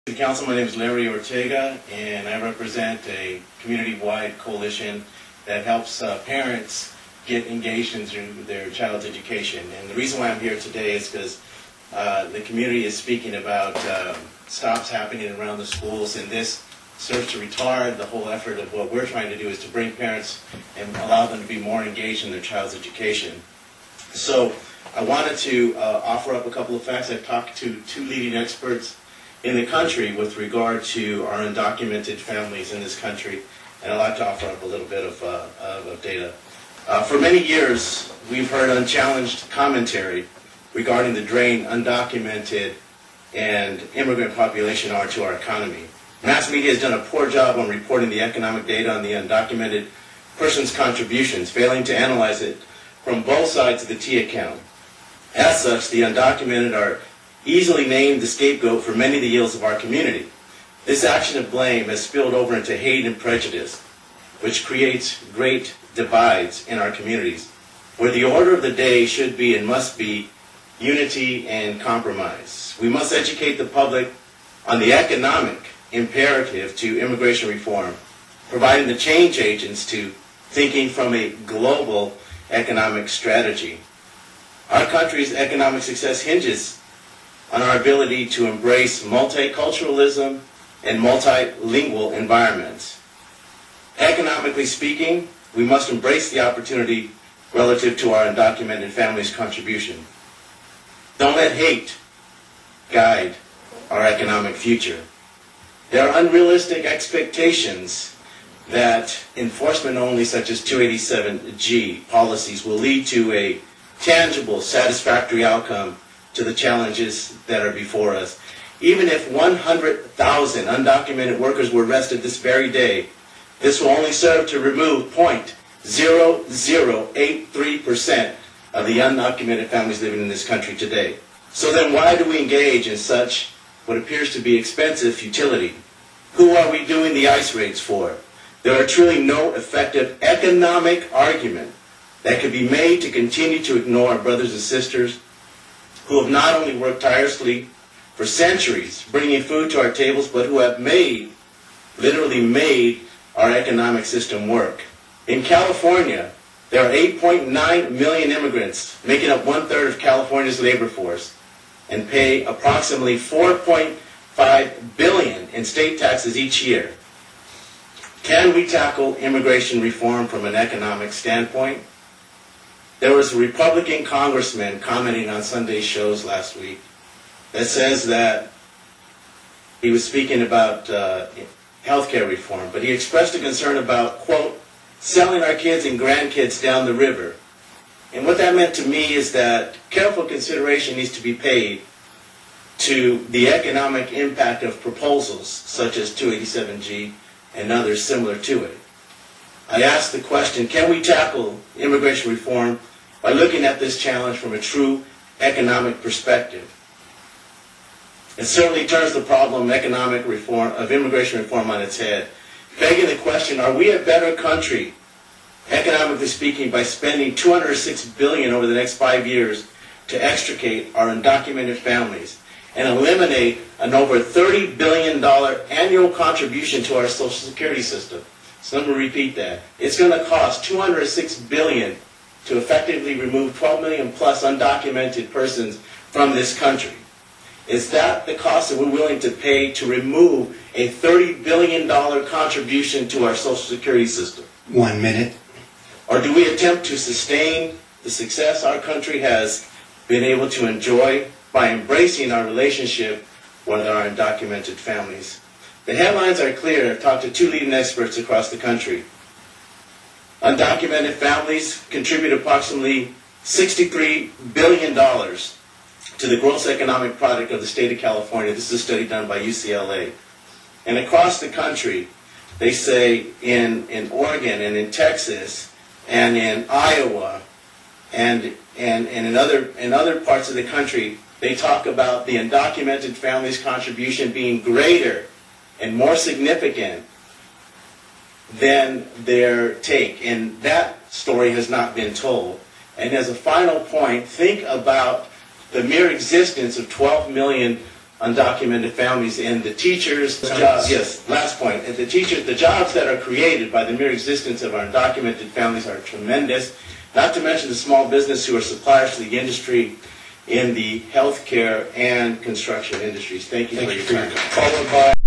City Council. My name is Larry Ortega, and I represent a community-wide coalition that helps parents get engaged into their child's education. And the reason why I'm here today is because the community is speaking about stops happening around the schools, and this serves to retard the whole effort of what we're trying to do, is to bring parents and allow them to be more engaged in their child's education. So I wanted to offer up a couple of facts. I've talked to two leading experts in the country with regard to our undocumented families in this country, and I'd like to offer up a little bit of data. For many years, we've heard unchallenged commentary regarding the drain undocumented and immigrant population are to our economy. Mass media has done a poor job on reporting the economic data on the undocumented person's contributions, failing to analyze it from both sides of the T account. As such, the undocumented are easily named the scapegoat for many of the ills of our community. This action of blame has spilled over into hate and prejudice, which creates great divides in our communities, where the order of the day should be and must be unity and compromise. We must educate the public on the economic imperative to immigration reform, providing the change agents to thinking from a global economic strategy. Our country's economic success hinges on our ability to embrace multiculturalism and multilingual environments. Economically speaking, we must embrace the opportunity relative to our undocumented families' contribution. Don't let hate guide our economic future. There are unrealistic expectations that enforcement only, such as 287G policies, will lead to a tangible, satisfactory outcome to the challenges that are before us. Even if 100,000 undocumented workers were arrested this very day, this will only serve to remove 0.0083% of the undocumented families living in this country today. So then why do we engage in such what appears to be expensive futility? Who are we doing the ICE raids for? There are truly no effective economic argument that could be made to continue to ignore our brothers and sisters who have not only worked tirelessly for centuries bringing food to our tables, but who have literally made our economic system work. In California, there are 8.9 million immigrants, making up 1/3 of California's labor force, and pay approximately $4.5 billion in state taxes each year. Can we tackle immigration reform from an economic standpoint? There was a Republican congressman commenting on Sunday's shows last week that says that he was speaking about health care reform, but he expressed a concern about, quote, selling our kids and grandkids down the river. And what that meant to me is that careful consideration needs to be paid to the economic impact of proposals such as 287G and others similar to it. I asked the question, can we tackle immigration reform by looking at this challenge from a true economic perspective? It certainly turns the problem of immigration reform on its head, begging the question, are we a better country, economically speaking, by spending $206 billion over the next 5 years to extricate our undocumented families and eliminate an over $30 billion annual contribution to our Social Security system? So let me repeat that. It's going to cost $206 billion to effectively remove 12 million plus undocumented persons from this country. Is that the cost that we're willing to pay to remove a $30 billion contribution to our Social Security system? 1 minute. Or do we attempt to sustain the success our country has been able to enjoy by embracing our relationship with our undocumented families? The headlines are clear. I've talked to two leading experts across the country. Undocumented families contribute approximately $63 billion to the gross economic product of the state of California. This is a study done by UCLA. And across the country, they say in Oregon and in Texas and in Iowa and in other parts of the country, they talk about the undocumented families' contribution being greater and more significant than their take. And that story has not been told. And as a final point, think about the mere existence of 12 million undocumented families, and the teachers' jobs. Yes, last point. And the jobs that are created by the mere existence of our undocumented families are tremendous. Not to mention the small business who are suppliers to the industry in the healthcare and construction industries. Thank you for your time. Followed by